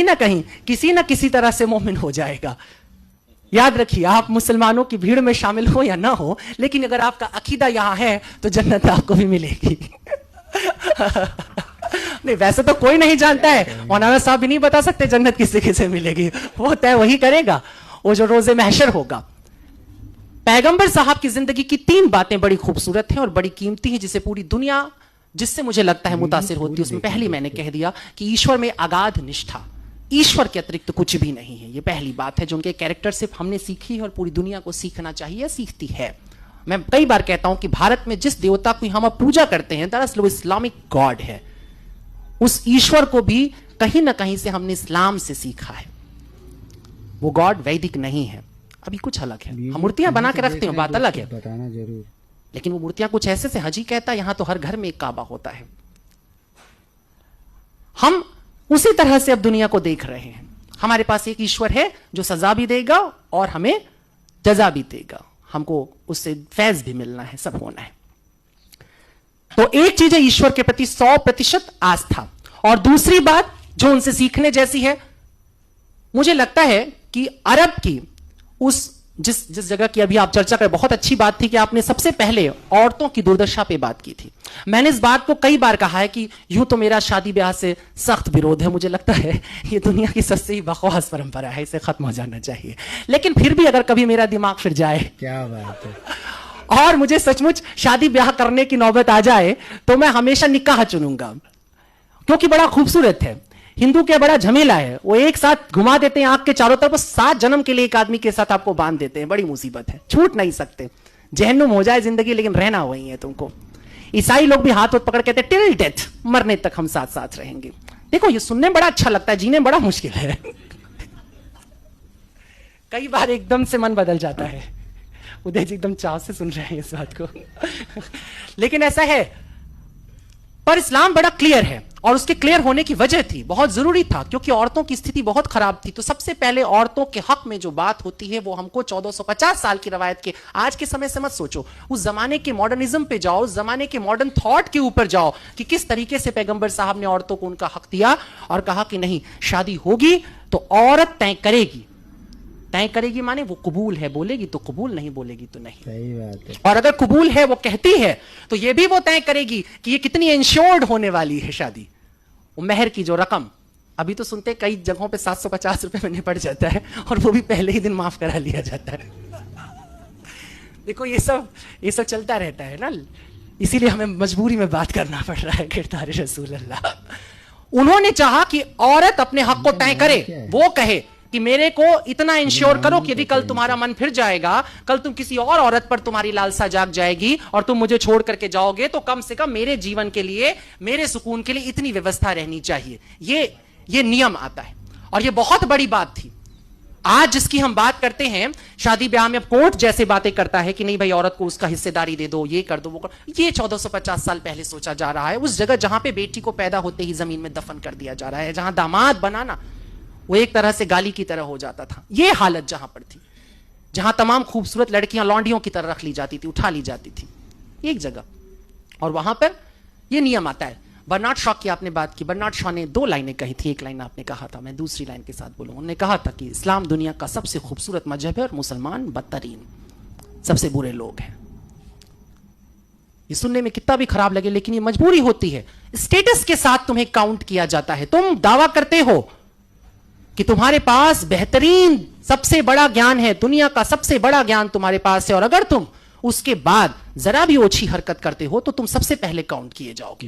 ना कहीं किसी ना किसी तरह से मोमिन हो जाएगा। याद रखिए, आप मुसलमानों की भीड़ में शामिल हो या ना हो, लेकिन अगर आपका अकीदा यहां है तो जन्नत आपको भी मिलेगी। नहीं, वैसे तो कोई नहीं जानता है, मौलाना साहब भी नहीं बता सकते जन्नत किसे किसे मिलेगी, वो तय वही करेगा, वो जो रोजे महशर होगा। पैगंबर साहब की जिंदगी की 3 बातें बड़ी खूबसूरत हैं और बड़ी कीमती हैं, जिसे पूरी दुनिया, जिससे मुझे लगता है मुतासिर होती है। उसमें पहली मैंने कह दिया कि ईश्वर में अगाध निष्ठा, ईश्वर के अतिरिक्त तो कुछ भी नहीं है। ये पहली बात है जो उनके कैरेक्टर से हमने सीखी है और पूरी दुनिया को सीखना चाहिए, सीखती है। मैं कई बार कहता हूं कि भारत में जिस देवता की हम पूजा करते हैं, दरअसल वो इस्लामिक गॉड है। उस ईश्वर को भी कहीं ना कहीं से हमने इस्लाम से सीखा है। वो गॉड वैदिक नहीं है, अभी कुछ अलग है। हम मूर्तियां बना के रखते हैं, बात अलग है, बताना जरूर। लेकिन वो मूर्तियां कुछ ऐसे से हजी कहता है, यहां तो हर घर में एक काबा होता है। हम उसी तरह से अब दुनिया को देख रहे हैं। हमारे पास एक ईश्वर है जो सजा भी देगा और हमें जजा भी देगा, हमको उससे फैज भी मिलना है, सब होना है। तो एक चीज है ईश्वर के प्रति 100% आस्था, और दूसरी बात जो उनसे सीखने जैसी है, मुझे लगता है कि अरब की उस जिस जगह की अभी आप चर्चा करें, बहुत अच्छी बात थी कि आपने सबसे पहले औरतों की दुर्दशा पे बात की थी। मैंने इस बात को कई बार कहा है कि यूं तो मेरा शादी ब्याह से सख्त विरोध है, मुझे लगता है ये दुनिया की सबसे ही बकवास परंपरा है, इसे खत्म हो जाना चाहिए। लेकिन फिर भी अगर कभी मेरा दिमाग फिर जाए, क्या बात है, और मुझे सचमुच शादी ब्याह करने की नौबत आ जाए, तो मैं हमेशा निकाह चुनूंगा, क्योंकि बड़ा खूबसूरत है। हिंदू क्या बड़ा झमेला है, वो एक साथ घुमा देते हैं आंख के चारों तरफ, 7 जन्म के लिए एक आदमी के साथ आपको बांध देते हैं, बड़ी मुसीबत है, छूट नहीं सकते। जहन्नुम हो जाए जिंदगी, लेकिन रहना वही है तुमको। ईसाई लोग भी हाथ पकड़ कहते हैं टिल डेथ, मरने तक हम साथ साथ रहेंगे। देखो ये सुनने में बड़ा अच्छा लगता है, जीने बड़ा मुश्किल है। कई बार एकदम से मन बदल जाता है। उदय जी एकदम चाव से सुन रहे हैं इस बात को। लेकिन ऐसा है, पर इस्लाम बड़ा क्लियर है, और उसके क्लियर होने की वजह थी, बहुत जरूरी था, क्योंकि औरतों की स्थिति बहुत खराब थी। तो सबसे पहले औरतों के हक में जो बात होती है वो हमको 1450 साल की रवायत के, आज के समय से मत सोचो, उस जमाने के मॉडर्निज्म पे जाओ, उस जमाने के मॉडर्न थॉट के ऊपर जाओ कि किस तरीके से पैगंबर साहब ने औरतों को उनका हक दिया और कहा कि नहीं, शादी होगी तो औरत तय करेगी। तय करेगी माने वो कबूल है बोलेगी तो कबूल, नहीं बोलेगी तो नहीं। सही बात है। और अगर कबूल है वो कहती है, तो ये भी वो तय करेगी कि ये कितनी इंश्योर्ड होने वाली है शादी। वो मेहर की जो रकम, अभी तो सुनते कई जगहों पे 750 रुपए में निपट जाता है, और वो भी पहले ही दिन माफ करा लिया जाता है। देखो ये सब चलता रहता है ना, इसीलिए हमें मजबूरी में बात करना पड़ रहा है। किरदार रसूल अल्लाह, उन्होंने चाहा कि औरत अपने हक को तय करे, वो कहे कि मेरे को इतना इंश्योर करो कि यदि कल तुम्हारा मन फिर जाएगा, कल तुम किसी और औरत पर तुम्हारी लालसा जाग जाएगी और तुम मुझे छोड़ करके जाओगे, तो कम से कम मेरे जीवन के लिए, मेरे सुकून के लिए इतनी व्यवस्था रहनी चाहिए। ये नियम आता है, और ये बहुत बड़ी बात थी। आज जिसकी हम बात करते हैं, शादी ब्याह में कोर्ट जैसे बातें करता है कि नहीं भाई औरत को उसका हिस्सेदारी दे दो, ये कर दो, वो कर, ये 1450 साल पहले सोचा जा रहा है। उस जगह जहां पे बेटी को पैदा होते ही जमीन में दफन कर दिया जा रहा है, जहां दामाद बनाना वो एक तरह से गाली की तरह हो जाता था। ये हालत जहां पर थी, जहां तमाम खूबसूरत लड़कियां लौंडियों की तरह रख ली जाती थी, उठा ली जाती थी एक जगह, और वहां पर यह नियम आता है। बर्नार्ड शॉ की आपने बात की, बर्नार्ड शॉ ने 2 लाइनें कही थी, एक लाइन आपने कहा था, मैं दूसरी लाइन के साथ बोलूंगा। उन्होंने कहा था कि इस्लाम दुनिया का सबसे खूबसूरत मजहब है और मुसलमान बदतरीन, सबसे बुरे लोग हैं। ये सुनने में कितना भी खराब लगे, लेकिन ये मजबूरी होती है। स्टेटस के साथ तुम्हें काउंट किया जाता है। तुम दावा करते हो कि तुम्हारे पास बेहतरीन सबसे बड़ा ज्ञान है, दुनिया का सबसे बड़ा ज्ञान तुम्हारे पास है, और अगर तुम उसके बाद जरा भी ओछी हरकत करते हो तो तुम सबसे पहले काउंट किए जाओगे,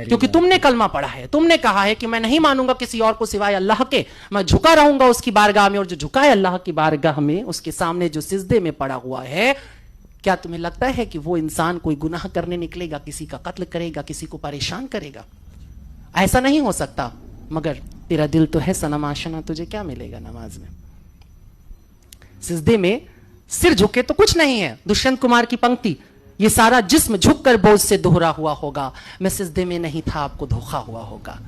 क्योंकि तुमने कलमा पढ़ा है, तुमने कहा है कि मैं नहीं मानूंगा किसी और को सिवाय अल्लाह के, मैं झुका रहूंगा उसकी बारगाह में, और जो झुका है अल्लाह की बारगाह में, उसके सामने जो सिजदे में पड़ा हुआ है, क्या तुम्हें लगता है कि वो इंसान कोई गुनाह करने निकलेगा, किसी का कत्ल करेगा, किसी को परेशान करेगा? ऐसा नहीं हो सकता। मगर तेरा दिल तो है सनम आशना, तुझे क्या मिलेगा नमाज में? सिजदे में सिर झुके तो कुछ नहीं है। दुष्यंत कुमार की पंक्ति, ये सारा जिस्म झुककर बोझ से दोहरा हुआ होगा, मैं सिजदे में नहीं था आपको धोखा हुआ होगा।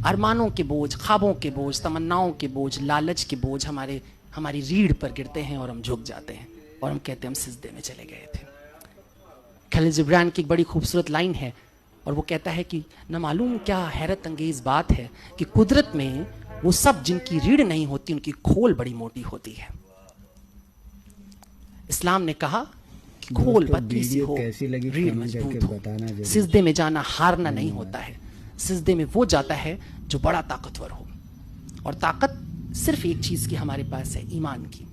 अरमानों के बोझ, ख्वाबों के बोझ, तमन्नाओं के बोझ, लालच के बोझ हमारी रीढ़ पर गिरते हैं और हम झुक जाते हैं और हम कहते हैं हम सिजदे में चले गए थे। खलील जिब्रान की एक बड़ी खूबसूरत लाइन है, और वो कहता है कि न मालूम क्या हैरत अंगेज बात है कि कुदरत में वो सब जिनकी रीढ़ नहीं होती उनकी खोल बड़ी मोटी होती है। इस्लाम ने कहा कि खोल पतली सी हो, रीढ़ मजबूत हो। सिजदे में जाना हारना नहीं होता है, सिजदे में वो जाता है जो बड़ा ताकतवर हो। और ताकत सिर्फ एक चीज की हमारे पास है, ईमान की।